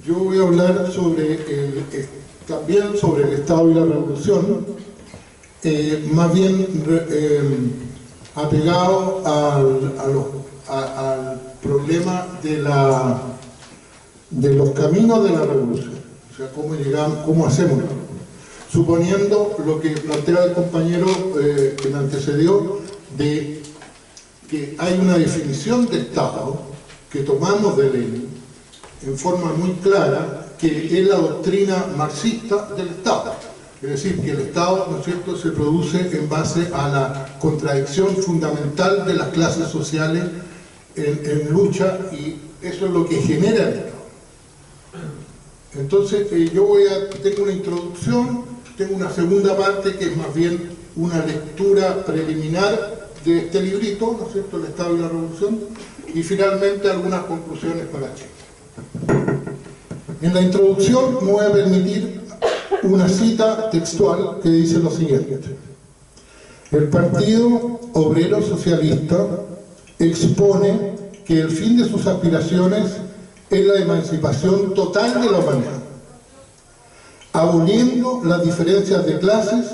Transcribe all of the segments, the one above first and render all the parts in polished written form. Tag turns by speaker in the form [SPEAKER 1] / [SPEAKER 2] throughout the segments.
[SPEAKER 1] Yo voy a hablar sobre también sobre el Estado y la Revolución, más bien apegado al problema de los caminos de la revolución, o sea, cómo llegamos, cómo hacemos la revolución. Suponiendo lo que plantea el compañero que me antecedió, de que hay una definición de Estado que tomamos de Lenin en forma muy clara, que es la doctrina marxista del Estado. Es decir, que el Estado, ¿no es cierto?, se produce en base a la contradicción fundamental de las clases sociales en lucha, y eso es lo que genera el Estado. Entonces, tengo una introducción, tengo una segunda parte que es más bien una lectura preliminar de este librito, ¿no es cierto?, El Estado y la Revolución, y finalmente algunas conclusiones para Chile. En la introducción me voy a permitir una cita textual que dice lo siguiente: el Partido Obrero Socialista expone que el fin de sus aspiraciones es la emancipación total de la humanidad, aboliendo las diferencias de clases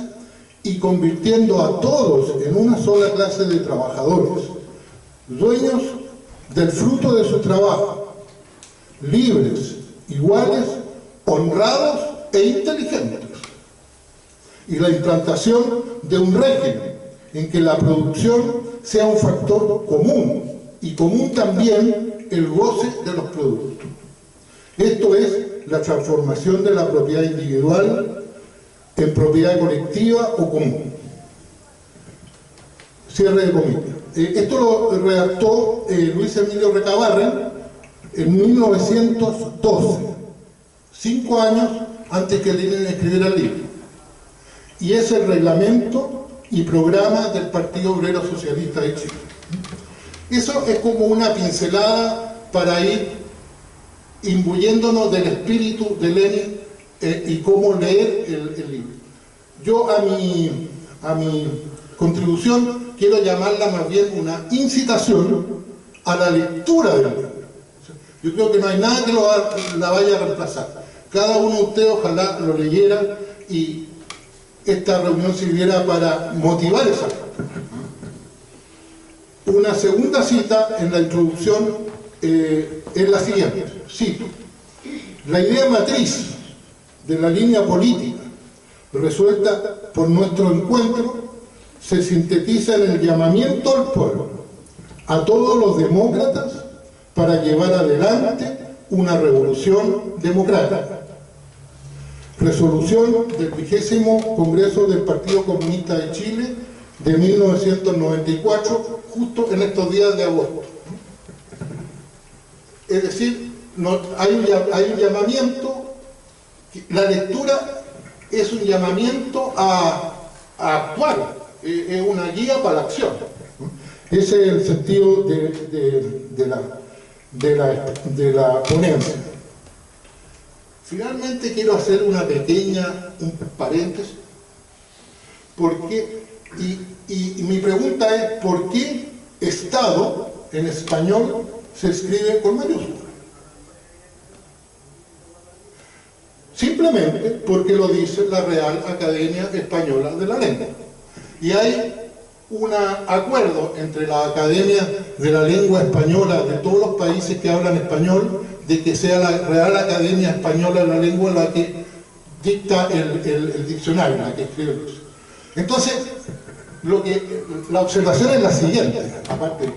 [SPEAKER 1] y convirtiendo a todos en una sola clase de trabajadores, dueños del fruto de su trabajo, libres, iguales, honrados e inteligentes, y la implantación de un régimen en que la producción sea un factor común, y común también el goce de los productos. Esto es la transformación de la propiedad individual en propiedad colectiva o común. Cierre de comillas. Esto lo redactó Luis Emilio Recabarren en 1912, 5 años antes que Lenin escribiera el libro. Y es el reglamento y programa del Partido Obrero Socialista de Chile. Eso es como una pincelada para ir imbuyéndonos del espíritu de Lenin y cómo leer el libro. Yo a mi contribución quiero llamarla más bien una incitación a la lectura del libro. Yo creo que no hay nada que la vaya a reemplazar. Cada uno de ustedes ojalá lo leyera y esta reunión sirviera para motivar esa lectura. Una segunda cita en la introducción es la siguiente, cito: la idea matriz de la línea política resuelta por nuestro encuentro se sintetiza en el llamamiento al pueblo, a todos los demócratas, para llevar adelante una revolución democrática. Resolución del 20º Congreso del Partido Comunista de Chile de 1994, justo en estos días de agosto. Es decir, hay un llamamiento, la lectura es un llamamiento a actuar, es una guía para la acción. Ese es el sentido de la ponencia. Finalmente quiero hacer un paréntesis, porque, y mi pregunta es: ¿por qué Estado en español se escribe con mayúsculas? Simplemente porque lo dice la Real Academia Española de la Lengua. Y hay un acuerdo entre la Academia de la Lengua Española de todos los países que hablan español, de que sea la Real Academia Española de la Lengua la que dicta el diccionario, la que escribe el diccionario. Entonces, la observación es la siguiente, aparte de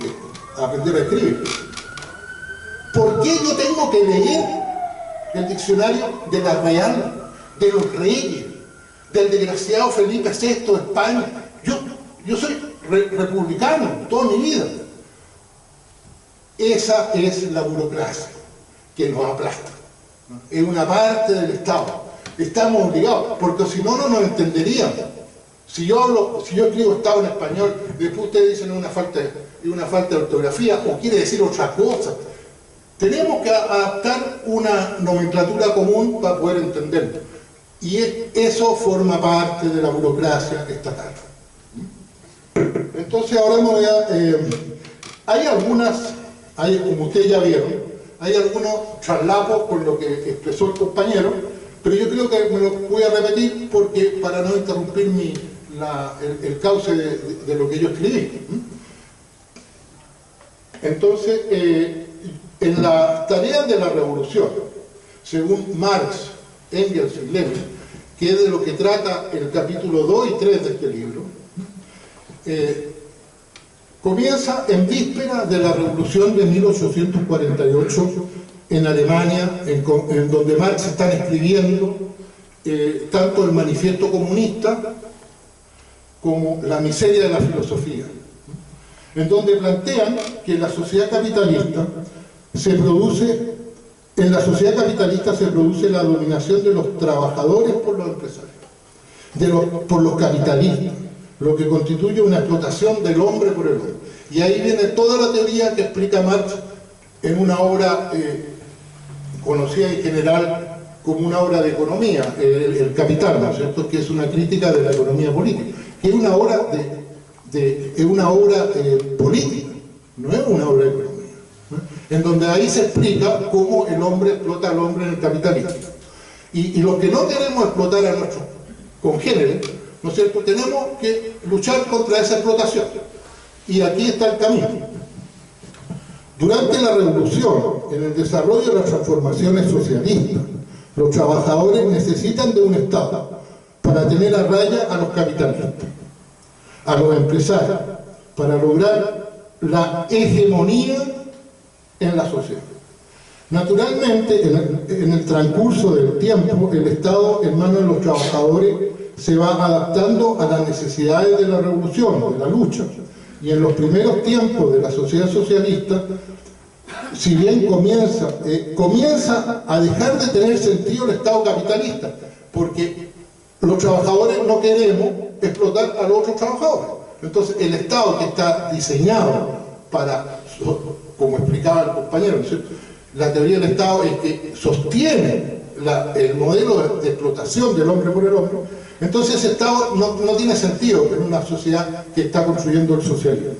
[SPEAKER 1] aprender a escribir: ¿por qué yo tengo que leer el diccionario de la Real, de los reyes, del desgraciado Felipe VI de España? Yo soy republicano toda mi vida. Esa es la burocracia que nos aplasta, ¿no? Es una parte del Estado. Estamos obligados, porque si no, no nos entenderíamos. Si yo escribo Estado en español, después ustedes dicen una falta de ortografía o quiere decir otra cosa. Tenemos que adaptar una nomenclatura común para poder entenderlo. Y eso forma parte de la burocracia estatal. Entonces ahora me voy a... como ustedes ya vieron,
[SPEAKER 2] hay algunos charlapos con lo que expresó el compañero, pero yo creo que me lo voy a repetir porque para no interrumpir el cauce de lo que yo escribí. Entonces, en las tareas de la revolución, según Marx, Engels y Lenin, que es de lo que trata el capítulo 2 y 3 de este libro, comienza en víspera de la revolución de 1848 en Alemania, en donde Marx está escribiendo tanto el manifiesto comunista como la miseria de la filosofía, en donde plantean que en la sociedad capitalista se produce la dominación de los trabajadores por los empresarios, por los capitalistas, lo que constituye una explotación del hombre por el hombre. Y ahí viene toda la teoría que explica Marx en una obra conocida en general como una obra de economía, el Capital, ¿no es cierto?, que es una crítica de la economía política, que es una obra política, no es una obra de economía, ¿no? En donde ahí se explica cómo el hombre explota al hombre en el capitalismo. Y los que no queremos explotar a nuestros congéneres, ¿no es cierto?, tenemos que luchar contra esa explotación. Y aquí está el camino. Durante la revolución, en el desarrollo de las transformaciones socialistas, los trabajadores necesitan de un Estado para tener a raya a los capitalistas, a los empresarios, para lograr la hegemonía en la sociedad. Naturalmente, en el transcurso del tiempo, el Estado en manos de los trabajadores se va adaptando a las necesidades de la revolución, de la lucha. Y en los primeros tiempos de la sociedad socialista, si bien comienza a dejar de tener sentido el Estado capitalista, porque los trabajadores no queremos explotar a los otros trabajadores. Entonces el Estado, que está diseñado para, como explicaba el compañero, ¿no? La teoría del Estado es que sostiene el modelo de explotación del hombre por el hombre. Entonces ese Estado no tiene sentido en una sociedad que está construyendo el socialismo.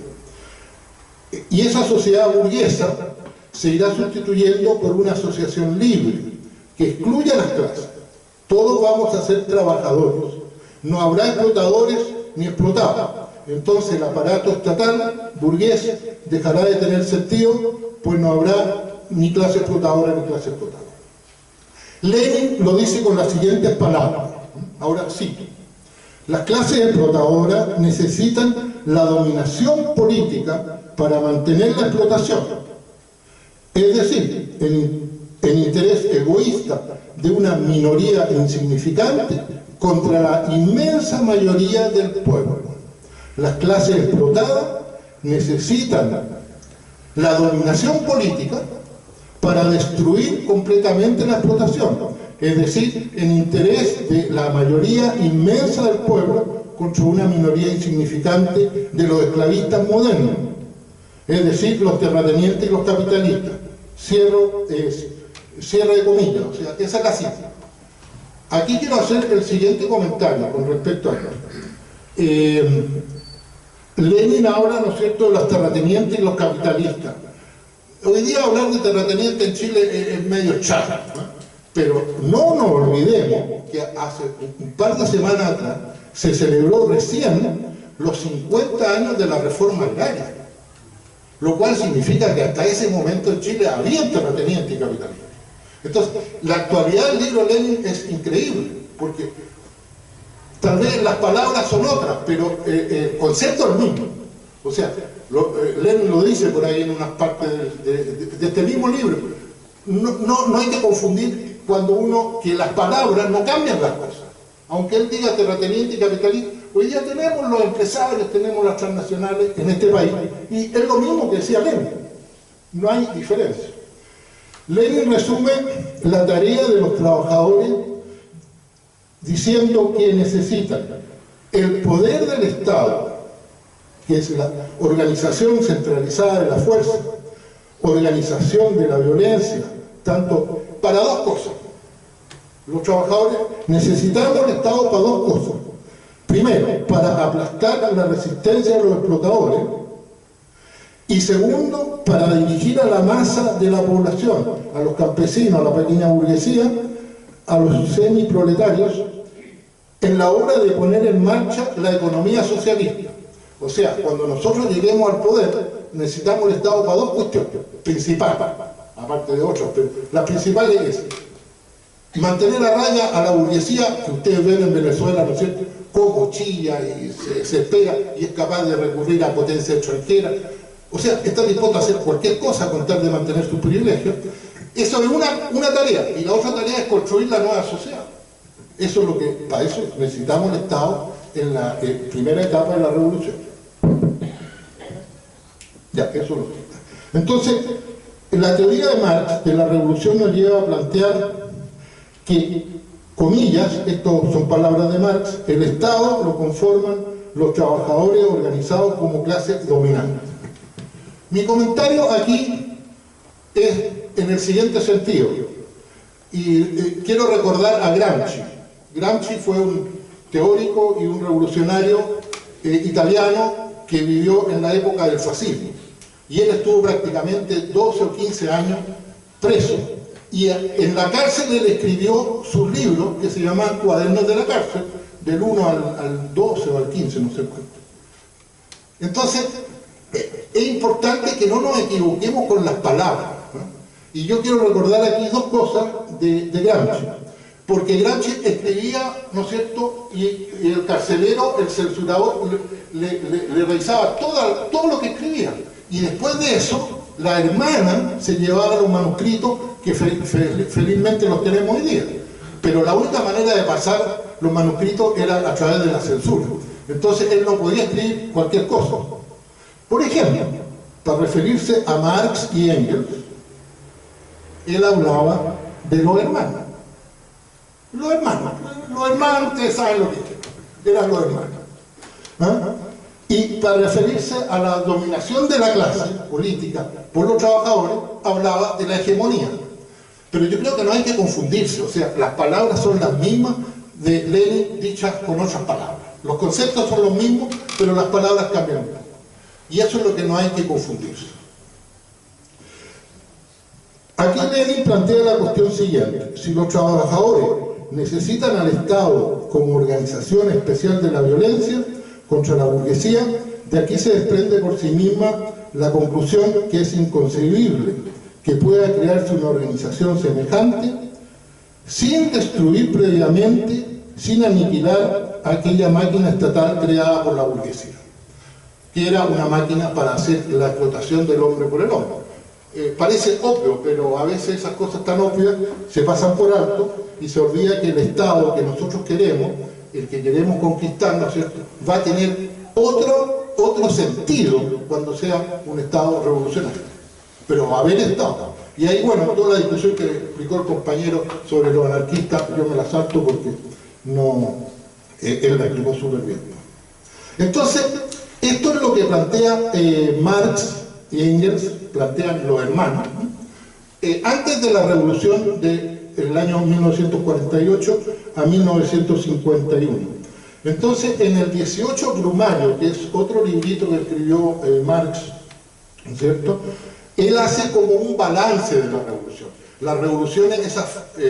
[SPEAKER 2] Y esa sociedad burguesa se irá sustituyendo por una asociación libre, que excluya las clases. Todos vamos a ser trabajadores. No habrá explotadores ni explotados. Entonces el aparato estatal burgués dejará de tener sentido, pues no habrá ni clase explotadora ni clase explotadora. Lenin lo dice con las siguientes palabras. Ahora cito: las clases explotadoras necesitan la dominación política para mantener la explotación, es decir, en interés egoísta de una minoría insignificante contra la inmensa mayoría del pueblo. Las clases explotadas necesitan la dominación política para destruir completamente la explotación, es decir, en interés de la mayoría inmensa del pueblo contra una minoría insignificante de los esclavistas modernos, es decir, los terratenientes y los capitalistas. Cierre de comillas, o sea, esa es la cita. Aquí quiero hacer el siguiente comentario con respecto a esto. Lenin habla, ¿no es cierto?, de los terratenientes y los capitalistas. Hoy día hablar de terratenientes en Chile es medio chato, ¿no? Pero no nos olvidemos que hace un par de semanas atrás se celebró recién los 50 años de la reforma agraria, lo cual significa que hasta ese momento en Chile había terratenientes y capitalistas. Entonces, la actualidad del libro Lenin es increíble, porque tal vez las palabras son otras, pero el concepto es el mismo. O sea, Lenin lo dice por ahí en unas partes de este mismo libro. No hay que confundir que las palabras no cambian las cosas. Aunque él diga terrateniente y capitalista, hoy día tenemos los empresarios, tenemos las transnacionales en este país, y es lo mismo que decía Lenin. No hay diferencia. Lenin resume la tarea de los trabajadores diciendo que necesitan el poder del Estado, que es la organización centralizada de la fuerza, organización de la violencia, tanto para dos cosas. Los trabajadores necesitamos el Estado para dos cosas. Primero, para aplastar la resistencia de los explotadores, Y segundo, para dirigir a la masa de la población, a los campesinos, a la pequeña burguesía, a los semiproletarios, en la obra de poner en marcha la economía socialista. O sea, cuando nosotros lleguemos al poder, necesitamos el Estado para dos cuestiones principales, aparte de otras, pero las principales es mantener a raya a la burguesía, que ustedes ven en Venezuela, ¿no es cierto?, cómo chilla y se espera y es capaz de recurrir a potencia extranjera. O sea, está dispuesto a hacer cualquier cosa con tal de mantener sus privilegios. Eso es una tarea, y la otra tarea es construir la nueva sociedad. Eso es lo que, para eso necesitamos el Estado en la primera etapa de la revolución. Ya, eso es lo que. Entonces, la teoría de Marx de la revolución nos lleva a plantear que, comillas, esto son palabras de Marx, el Estado lo conforman los trabajadores organizados como clase dominante. Mi comentario aquí es en el siguiente sentido, y quiero recordar a Gramsci. Gramsci fue un teórico y un revolucionario italiano que vivió en la época del fascismo, y él estuvo prácticamente 12 o 15 años preso, y en la cárcel él escribió sus libros que se llaman Cuadernos de la Cárcel, del 1 al 12 o al 15, no sé cuánto. Entonces, es importante que no nos equivoquemos con las palabras, ¿no? Y yo quiero recordar aquí dos cosas de Gramsci, porque Gramsci escribía, ¿no es cierto?, y el carcelero, el censurador, le revisaba todo lo que escribía, y después de eso, la hermana se llevaba los manuscritos, que felizmente los tenemos hoy día, pero la única manera de pasar los manuscritos era a través de la censura. Entonces él no podía escribir cualquier cosa. Por ejemplo, para referirse a Marx y Engels, él hablaba de los hermanos. Los hermanos, ustedes saben lo que eran los hermanos. ¿Ah? Y para referirse a la dominación de la clase política por los trabajadores, hablaba de la hegemonía. Pero yo creo que no hay que confundirse, o sea, las palabras son las mismas de Lenin dichas con otras palabras. Los conceptos son los mismos, pero las palabras cambian un poco. Y eso es lo que no hay que confundirse. Aquí Lenin plantea la cuestión siguiente: si los trabajadores necesitan al Estado como organización especial de la violencia contra la burguesía, de aquí se desprende por sí misma la conclusión que es inconcebible que pueda crearse una organización semejante sin destruir previamente, sin aniquilar aquella máquina estatal creada por la burguesía, que era una máquina para hacer la explotación del hombre por el hombre. Parece obvio, pero a veces esas cosas tan obvias se pasan por alto y se olvida que el Estado que nosotros queremos, el que queremos conquistar, ¿no es cierto?, va a tener otro sentido cuando sea un Estado revolucionario. Pero va a haber Estado. Y ahí, bueno, toda la discusión que explicó el compañero sobre los anarquistas, yo me la salto porque no, él la explicó súper bien. Entonces, esto es lo que plantea Marx y Engels, plantean los hermanos, antes de la revolución del año 1948 a 1951. Entonces, en el 18 Brumario, que es otro librito que escribió Marx, ¿cierto?, él hace como un balance de la revolución. Las revoluciones esas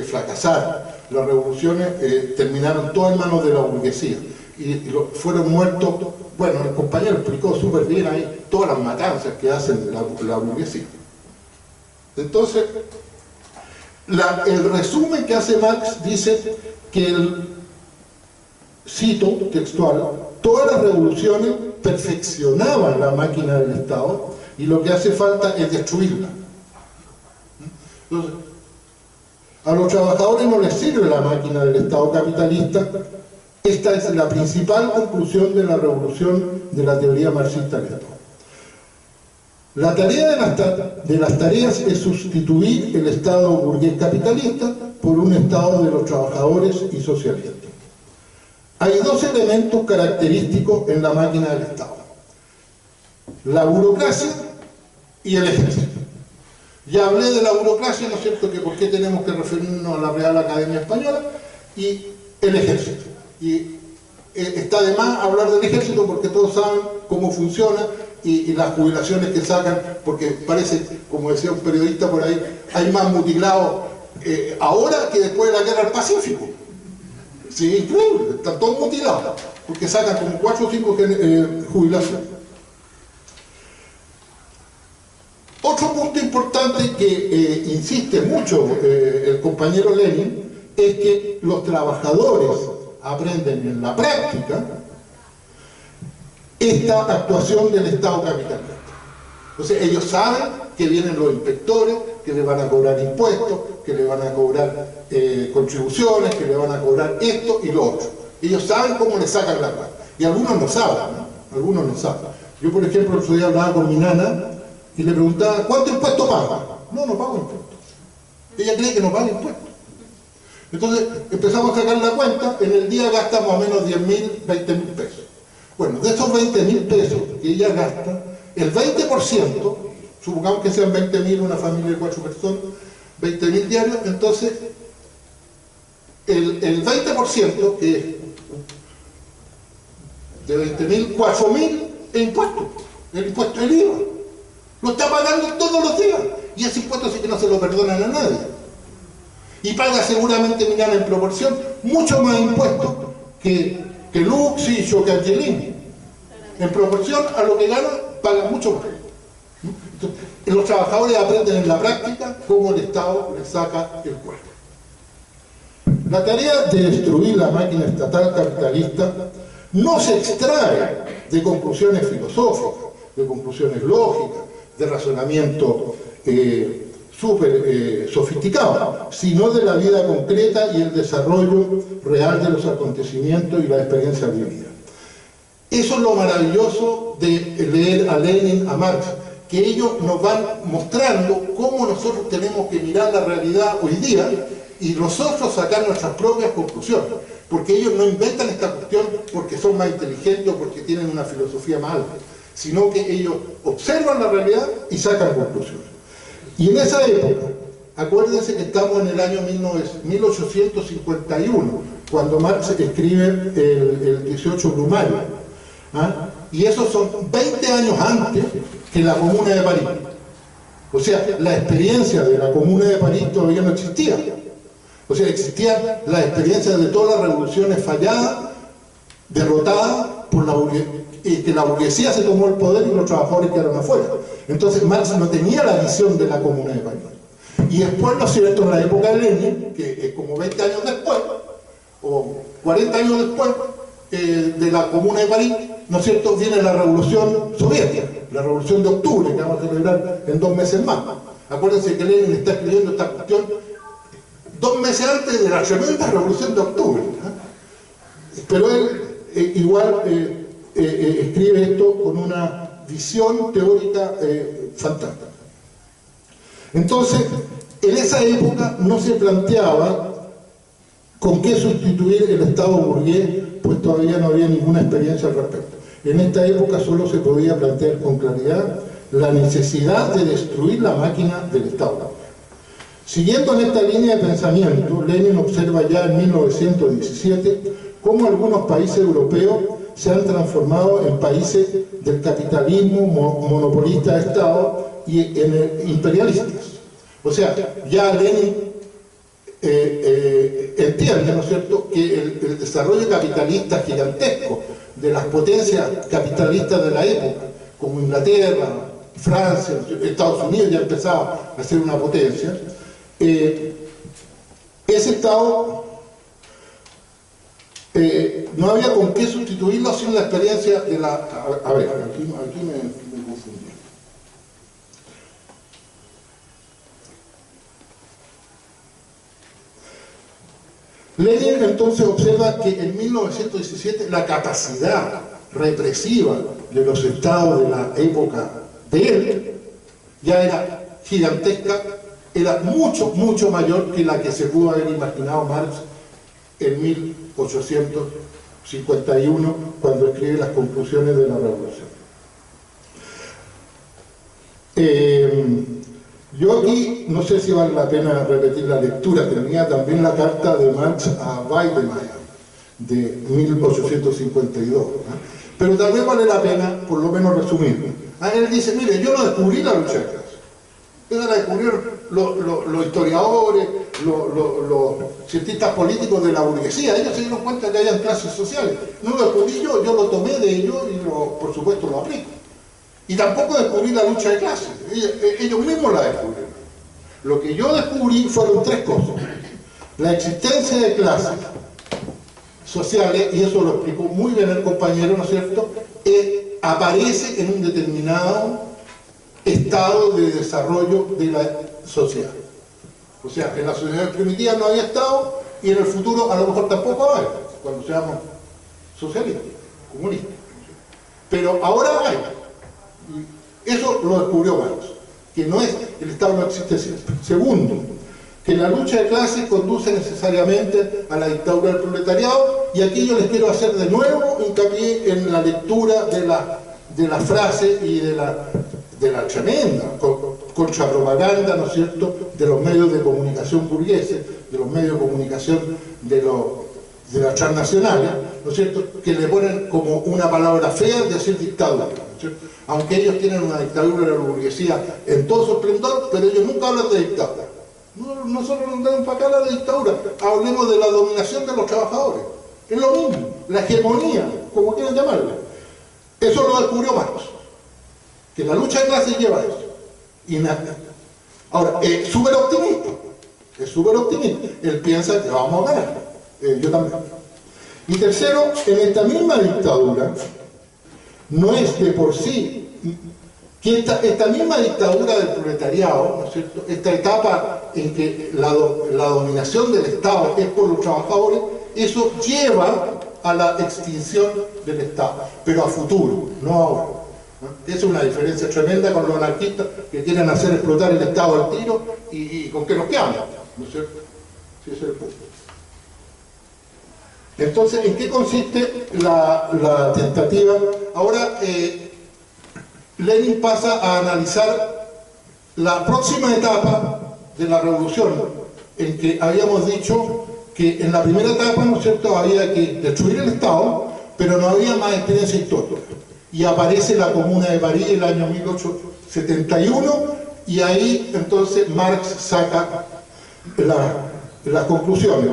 [SPEAKER 2] fracasaron, las revoluciones terminaron todas en manos de la burguesía y fueron muertos. Bueno, el compañero explicó súper bien ahí todas las matanzas que hacen la burguesía. Entonces, el resumen que hace Marx dice que cito textual, todas las revoluciones perfeccionaban la máquina del Estado y lo que hace falta es destruirla. Entonces, a los trabajadores no les sirve la máquina del Estado capitalista. Esta es la principal conclusión de la revolución de la teoría marxista del Estado. La tarea de las tareas es sustituir el Estado burgués capitalista por un Estado de los trabajadores y socialistas. Hay dos elementos característicos en la máquina del Estado: la burocracia y el ejército. Ya hablé de la burocracia, ¿no es cierto?, que por qué tenemos que referirnos a la Real Academia Española, y el ejército. Y está de más hablar del ejército porque todos saben cómo funciona
[SPEAKER 1] y las jubilaciones que sacan, porque parece, como decía un periodista por ahí, hay más mutilados ahora que después de la guerra del Pacífico. Sí, increíble, están todos mutilados, porque sacan como 4 o 5 jubilaciones. Otro punto importante que insiste mucho el compañero Lenin es que los trabajadores aprenden en la práctica esta actuación del Estado capitalista. Entonces ellos saben que vienen los inspectores, que le van a cobrar impuestos, que le van a cobrar contribuciones, que le van a cobrar esto y lo otro. Ellos saben cómo le sacan la plata. Y algunos no saben, ¿no? Algunos no saben. Yo, por ejemplo, el otro día hablaba con mi nana y le preguntaba, ¿cuánto impuesto paga? No, no pago impuestos. Ella cree que no paga impuestos. Entonces empezamos a sacar la cuenta, en el día gasta más o menos 10.000, 20.000 pesos. Bueno, de esos 20.000 pesos que ella gasta, el 20%, supongamos que sean 20.000 una familia de 4 personas, 20.000 diarios, entonces el 20%, que es de 20.000, 4.000 es impuesto, el impuesto del IVA. Lo está pagando todos los días, y ese impuesto sí que no se lo perdonan a nadie. Y paga seguramente, mirar en proporción, mucho más impuestos que Lux y que Angelini. En proporción a lo que ganan, pagan mucho más. Entonces, los trabajadores aprenden en la práctica cómo el Estado les saca el cuerpo. La tarea de destruir la máquina estatal capitalista no se extrae de conclusiones filosóficas, de conclusiones lógicas, de razonamiento súper sofisticado, sino de la vida concreta y el desarrollo real de los acontecimientos y la experiencia vivida. Eso es lo maravilloso de leer a Lenin, a Marx, que ellos nos van mostrando cómo nosotros tenemos que mirar la realidad hoy día y nosotros sacar nuestras propias conclusiones, porque ellos no inventan esta cuestión porque son más inteligentes o porque tienen una filosofía más alta, sino que ellos observan la realidad y sacan conclusiones. Y en esa época, acuérdense que estamos en el año 1851, cuando Marx escribe el 18 Brumario, ¿ah? Y esos son 20 años antes que la Comuna de París. O sea, la experiencia de la Comuna de París todavía no existía. O sea, existían las experiencias de todas las revoluciones falladas, derrotadas por la burguesía, y que la burguesía se tomó el poder y los trabajadores quedaron afuera. Entonces Marx no tenía la visión de la Comuna de París. Y después, ¿no es cierto?, en la época de Lenin, que es como 20 años después, o 40 años después de la Comuna de París, ¿no es cierto?, viene la Revolución Soviética, la Revolución de Octubre, que vamos a celebrar en 2 meses más. Acuérdense que Lenin está escribiendo esta cuestión 2 meses antes de la tremenda Revolución de Octubre, ¿eh? Pero él igual escribe esto con una visión teórica fantástica. Entonces, en esa época no se planteaba con qué sustituir el Estado burgués, pues todavía no había ninguna experiencia al respecto. En esta época solo se podía plantear con claridad la necesidad de destruir la máquina del Estado. Siguiendo en esta línea de pensamiento, Lenin observa ya en 1917 cómo algunos países europeos se han transformado en países del capitalismo monopolista de Estado y imperialistas. O sea, ya Lenin entiende, ¿no es cierto?, que el desarrollo capitalista gigantesco de las potencias capitalistas de la época, como Inglaterra, Francia, Estados Unidos ya empezaba a ser una potencia, ese Estado no había con qué sustituirlo sin la experiencia de la... A ver, aquí me confundí. Lenin entonces observa que en 1917 la capacidad represiva de los estados de la época de él ya era gigantesca, era mucho, mucho mayor que la que se pudo haber imaginado Marx en 1851, cuando escribe las conclusiones de la revolución. Yo aquí no sé si vale la pena repetir la lectura, tenía también la carta de Marx a Weidenmayer de 1852, ¿no? Pero también vale la pena por lo menos resumir. Él dice, mire, yo no descubrí la lucha de clases. Eso la descubrieron los historiadores, los cientistas políticos de la burguesía. Ellos se dieron cuenta que había clases sociales. No lo descubrí yo lo tomé de ellos y por supuesto lo aplico. Y tampoco descubrí la lucha de clases. Ellos mismos la descubrieron. Lo que yo descubrí fueron tres cosas. La existencia de clases sociales, y eso lo explicó muy bien el compañero, ¿no es cierto?, aparece en un determinado estado de desarrollo de la sociedad. O sea, en la sociedad primitiva no había estado y en el futuro a lo mejor tampoco va a haber, cuando seamos socialistas, comunistas. Pero ahora hay. Eso lo descubrió Marx, que no es, el Estado no existe siempre. Segundo, que la lucha de clases conduce necesariamente a la dictadura del proletariado, y aquí yo les quiero hacer de nuevo hincapié en la lectura de la frase y de la tremenda contrapropaganda, ¿no es cierto?, de los medios de comunicación burgueses, de los medios de comunicación de las transnacionales, ¿no es cierto?, que le ponen como una palabra fea decir dictadura, ¿no es cierto?, aunque ellos tienen una dictadura de la burguesía en todo su esplendor, pero ellos nunca hablan de dictadura. Nosotros no tenemos para acá la dictadura, hablemos de la dominación de los trabajadores. Es lo mismo, la hegemonía, como quieran llamarla. Eso lo descubrió Marx, que la lucha de clases lleva a eso. Y nada. Ahora, es súper optimista. Él piensa que vamos a ganar. Yo también. Y tercero, en esta misma dictadura, no es de por sí que esta misma dictadura del proletariado, ¿no es cierto?, esta etapa en que la dominación del Estado es por los trabajadores, eso lleva a la extinción del Estado, pero a futuro, no ahora. Esa es una diferencia tremenda con los anarquistas que quieren hacer explotar el Estado al tiro y con qué nos quedamos, ¿no es cierto? Sí, ese es el punto. Entonces, ¿en qué consiste la tentativa? Ahora, Lenin pasa a analizar la próxima etapa de la revolución, en que habíamos dicho que en la primera etapa, ¿no es cierto?, había que destruir el Estado, pero no había más experiencia histórica. Y aparece la Comuna de París el año 1871, y ahí entonces Marx saca las conclusiones.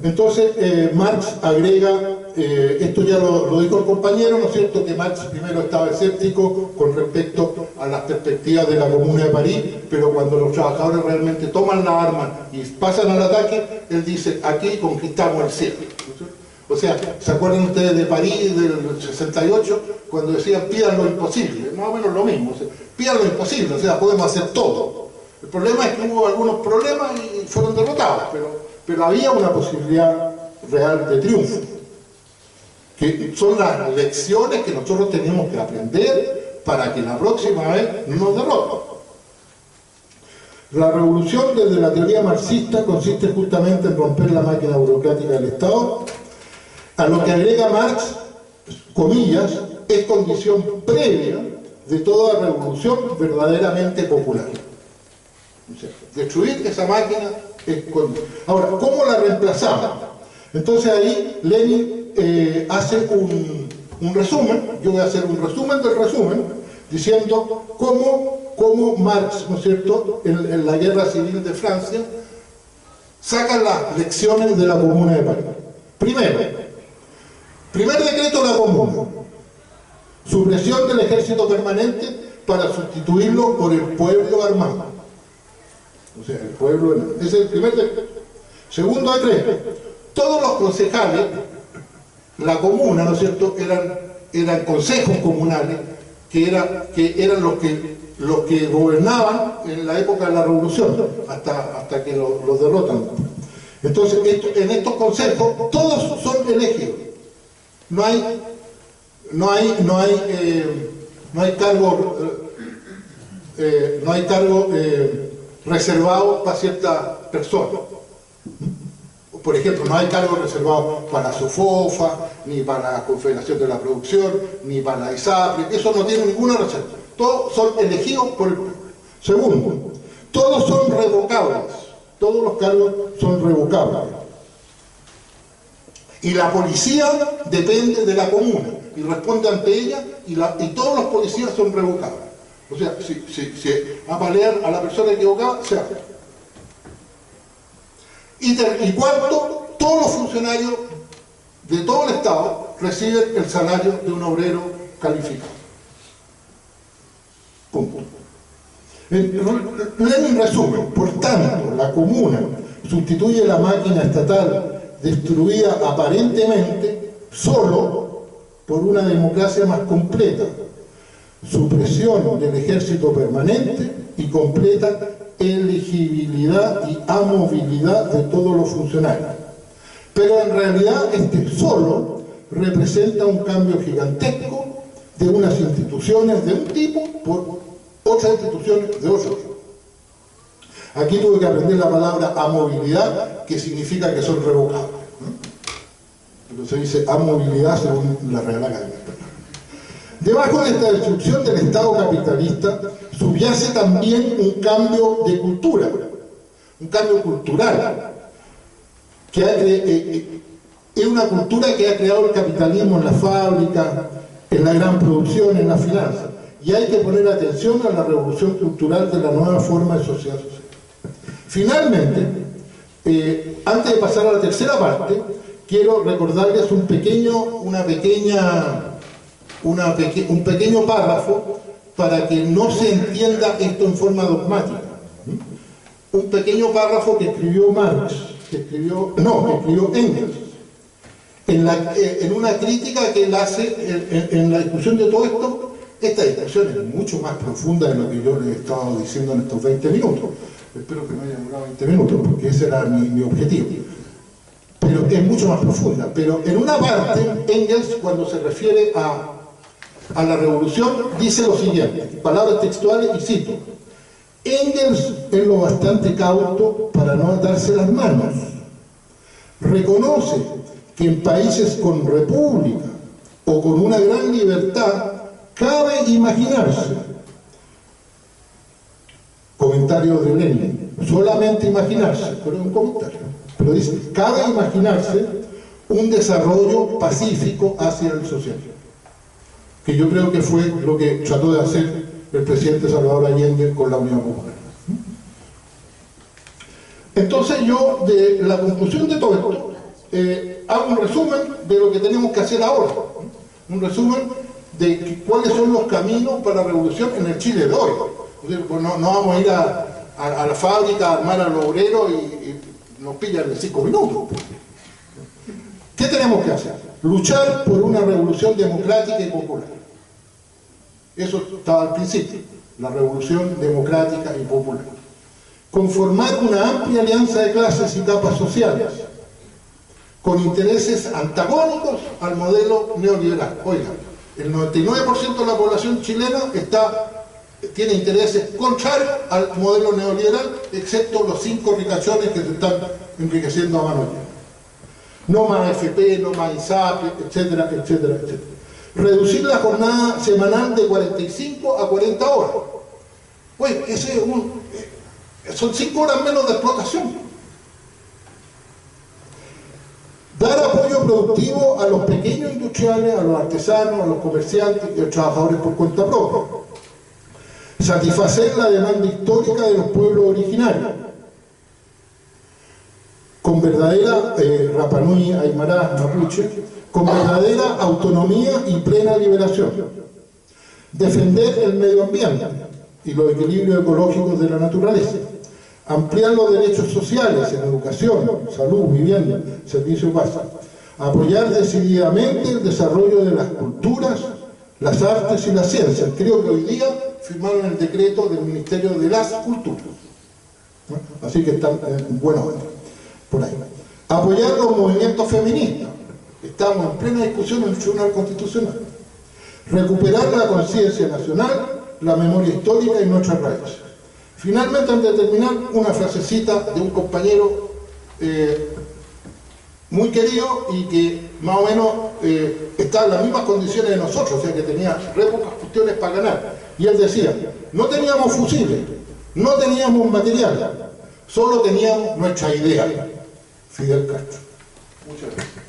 [SPEAKER 1] Entonces Marx agrega, esto ya lo dijo el compañero, ¿no es cierto?, que Marx primero estaba escéptico con respecto a las perspectivas de la Comuna de París, pero cuando los trabajadores realmente toman la arma y pasan al ataque, él dice, aquí conquistamos el cielo. O sea, ¿se acuerdan ustedes de París del 68? Cuando decían, pidan lo imposible, más o menos lo mismo, o sea, pidan lo imposible, o sea, podemos hacer todo. El problema es que hubo algunos problemas y fueron derrotados, pero había una posibilidad real de triunfo, que son las lecciones que nosotros tenemos que aprender para que la próxima vez no nos derroten. La revolución desde la teoría marxista consiste justamente en romper la máquina burocrática del Estado, a lo que agrega Marx, comillas, es condición previa de toda revolución verdaderamente popular. O sea, destruir esa máquina. Ahora, ¿cómo la reemplazamos? Entonces ahí Lenin hace un resumen, yo voy a hacer un resumen del resumen, diciendo cómo Marx, ¿no es cierto?, en la guerra civil de Francia, saca las lecciones de la Comuna de París. Primer decreto de la Comuna, supresión del ejército permanente para sustituirlo por el pueblo armado. O sea, el pueblo, ese es el primer decreto. Segundo decreto, todos los concejales, la comuna, ¿no es cierto?, eran consejos comunales, que eran los que gobernaban en la época de la revolución, hasta que los derrotan. Entonces, en estos consejos, todos son elegidos. No hay cargo reservado para cierta persona. Por ejemplo, no hay cargo reservado para SOFOFA, ni para la Confederación de la Producción, ni para la ISAPRE. Eso no tiene ninguna reserva. Todos son elegidos por el pueblo. Segundo, todos son revocables. Todos los cargos son revocables. Y la policía depende de la comuna y responde ante ella, y todos los policías son revocables. O sea, si apalean a la persona equivocada, se hace. Y cuarto, todos los funcionarios de todo el Estado reciben el salario de un obrero calificado. Punto. En resumen, por tanto, la comuna sustituye la máquina estatal destruida aparentemente solo por una democracia más completa, supresión del ejército permanente y completa elegibilidad y amovilidad de todos los funcionarios. Pero en realidad este solo representa un cambio gigantesco de unas instituciones de un tipo por otras instituciones de otro tipo. Aquí tuve que aprender la palabra amovilidad, que significa que son revocables, ¿no? Pero se dice amovilidad según la Real Academia Española. Debajo de esta destrucción del Estado capitalista subyace también un cambio de cultura, un cambio cultural, que es una cultura que ha creado el capitalismo en la fábrica, en la gran producción, en la finanza. Y hay que poner atención a la revolución cultural de la nueva forma de sociedad social. Finalmente, antes de pasar a la tercera parte, quiero recordarles un pequeño párrafo para que no se entienda esto en forma dogmática. Un pequeño párrafo que escribió Marx, que escribió Engels, en una crítica que él hace en la discusión de todo esto. Esta discusión es mucho más profunda de lo que yo les he estado diciendo en estos 20 minutos. Espero que no haya durado 20 minutos, porque ese era mi objetivo. Pero es mucho más profunda. Pero en una parte, Engels, cuando se refiere a la revolución, dice lo siguiente, palabras textuales, y cito: Engels es lo bastante cauto para no atarse las manos. Reconoce que en países con república o con una gran libertad cabe imaginarse, comentario de Lenin, solamente imaginarse, pero es un comentario, pero dice, cabe imaginarse un desarrollo pacífico hacia el socialismo, que yo creo que fue lo que trató de hacer el presidente Salvador Allende con la Unión Popular. Entonces yo, de la conclusión de todo esto, hago un resumen de lo que tenemos que hacer ahora, un resumen de cuáles son los caminos para la revolución en el Chile de hoy. Pues no vamos a ir a la fábrica a armar a los obreros y nos pillan en 5 minutos. ¿Qué tenemos que hacer? Luchar por una revolución democrática y popular. Eso estaba al principio, la revolución democrática y popular. Conformar una amplia alianza de clases y capas sociales, con intereses antagónicos al modelo neoliberal. Oiga, el 99% de la población chilena tiene intereses contrarios al modelo neoliberal, excepto los 5 ricachones que se están enriqueciendo a mano llena. No más FP, no más ISAP, etcétera, etcétera, etcétera. Reducir la jornada semanal de 45 a 40 horas. Oye, son 5 horas menos de explotación. Dar apoyo productivo a los pequeños industriales, a los artesanos, a los comerciantes y a los trabajadores por cuenta propia. Satisfacer la demanda histórica de los pueblos originarios, con verdadera Rapa Nui, Aymara, Mapuche, con verdadera autonomía y plena liberación. Defender el medio ambiente y los equilibrios ecológicos de la naturaleza. Ampliar los derechos sociales en educación, salud, vivienda, servicios básicos. Apoyar decididamente el desarrollo de las culturas, las artes y las ciencias. Creo que hoy día firmaron el decreto del Ministerio de las Culturas, ¿no? Así que están buenos por ahí. Apoyar los movimientos feministas. Estamos en plena discusión en el Tribunal Constitucional. Recuperar la conciencia nacional, la memoria histórica y nuestras raíces. Finalmente, antes de terminar, una frasecita de un compañero muy querido y que más o menos está en las mismas condiciones de nosotros, o sea que tenía re pocas cuestiones para ganar. Y él decía, no teníamos fusiles, no teníamos material, solo teníamos nuestra idea. Fidel Castro. Muchas gracias.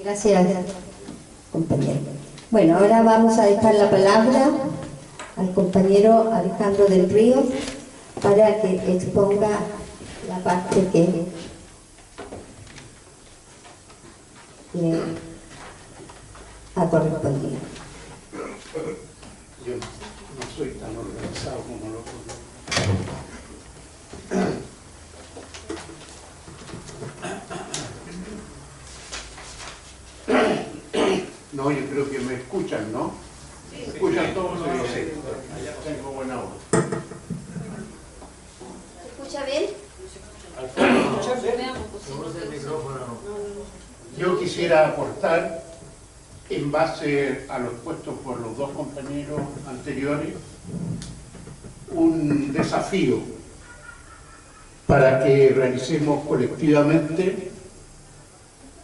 [SPEAKER 3] Gracias, compañero. Bueno, ahora vamos a dejar la palabra al compañero Alejandro del Río para que exponga la parte que le ha correspondido.
[SPEAKER 4] Yo no soy tan organizado como lo otro. No, yo creo que me escuchan, ¿no? Sí, ¿me escuchan todos? Sí. Tengo buena voz.
[SPEAKER 3] ¿Se escucha bien?
[SPEAKER 4] Yo quisiera aportar, en base a los puestos por los dos compañeros anteriores, un desafío para que realicemos colectivamente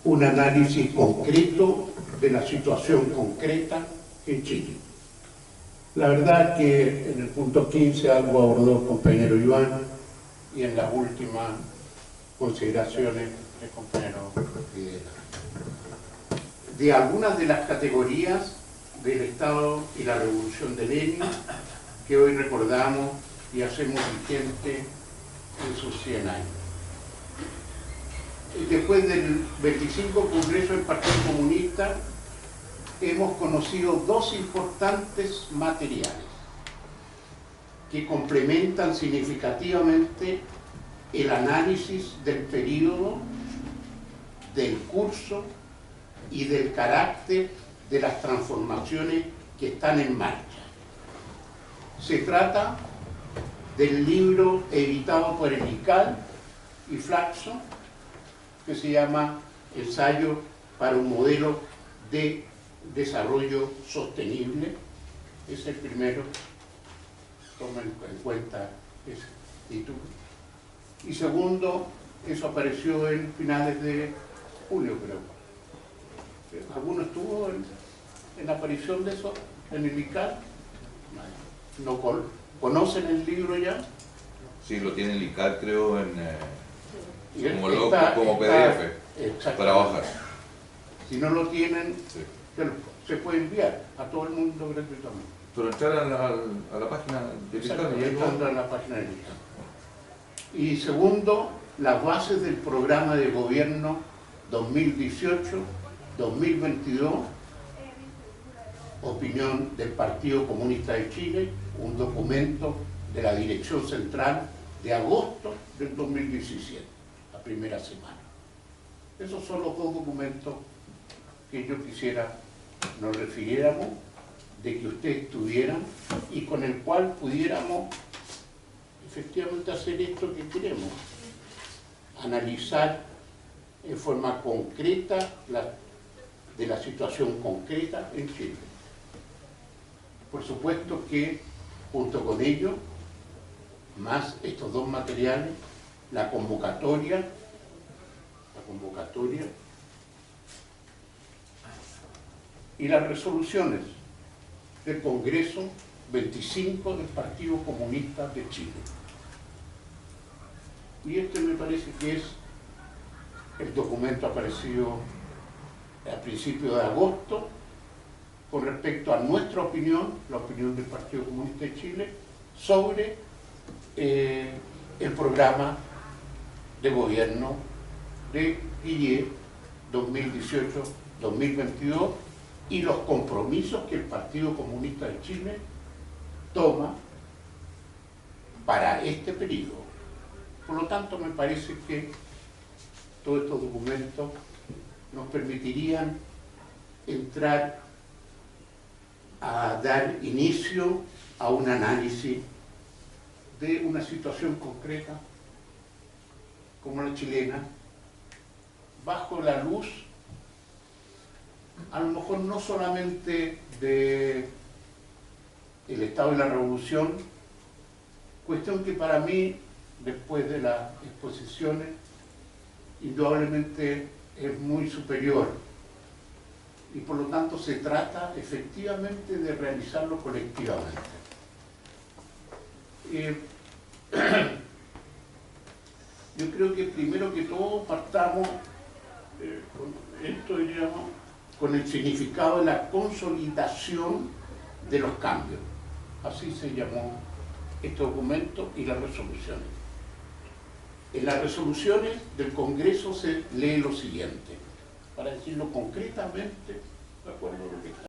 [SPEAKER 4] un análisis concreto de la situación concreta en Chile. La verdad que en el punto 15 algo abordó el compañero Iván y en las últimas consideraciones del compañero Videla. De algunas de las categorías del Estado y la Revolución de Lenin que hoy recordamos y hacemos vigente en sus 100 años. Después del 25 Congreso del Partido Comunista hemos conocido dos importantes materiales que complementan significativamente el análisis del período, del curso y del carácter de las transformaciones que están en marcha. Se trata del libro editado por el ICAL y Flaxo, que se llama Ensayo para un modelo de desarrollo sostenible. Es el primero, tomen en cuenta ese título. Y segundo, eso apareció en finales de julio, creo. ¿Alguno estuvo en la aparición de eso en el ICAL? ¿No conocen el libro ya?
[SPEAKER 5] Sí, lo tiene el ICAL, creo,
[SPEAKER 4] Está,
[SPEAKER 5] como PDF para bajar.
[SPEAKER 4] Si no lo tienen,
[SPEAKER 5] Sí.
[SPEAKER 4] se puede enviar a todo el mundo gratuitamente.
[SPEAKER 5] Pero entrar a la página del ICAL.
[SPEAKER 4] Y entrando en la página del ICAL. Y segundo, las bases del programa de gobierno 2018-2022, opinión del Partido Comunista de Chile, un documento de la Dirección Central de agosto del 2017, la primera semana. Esos son los dos documentos que yo quisiera nos refiriéramos, de que ustedes tuvieran y con el cual pudiéramos efectivamente hacer esto que queremos, analizar en forma concreta de la situación concreta en Chile. Por supuesto que junto con ello, más estos dos materiales, la convocatoria y las resoluciones del Congreso 25 del Partido Comunista de Chile. Y este me parece que es el documento aparecido a principios de agosto con respecto a nuestra opinión, la opinión del Partido Comunista de Chile, sobre el programa de gobierno de IE 2018-2022 y los compromisos que el Partido Comunista de Chile toma para este periodo. Por lo tanto, me parece que todos estos documentos nos permitirían entrar a dar inicio a un análisis de una situación concreta como la chilena, bajo la luz, a lo mejor no solamente de el Estado y la Revolución, cuestión que para mí, después de las exposiciones, indudablemente es muy superior. Y por lo tanto se trata efectivamente de realizarlo colectivamente. Yo creo que primero que todo partamos con documento, diríamos, con el significado de la consolidación de los cambios. Así se llamó este documento y las resoluciones. En las resoluciones del Congreso se lee lo siguiente, para decirlo concretamente, de acuerdo a lo que está.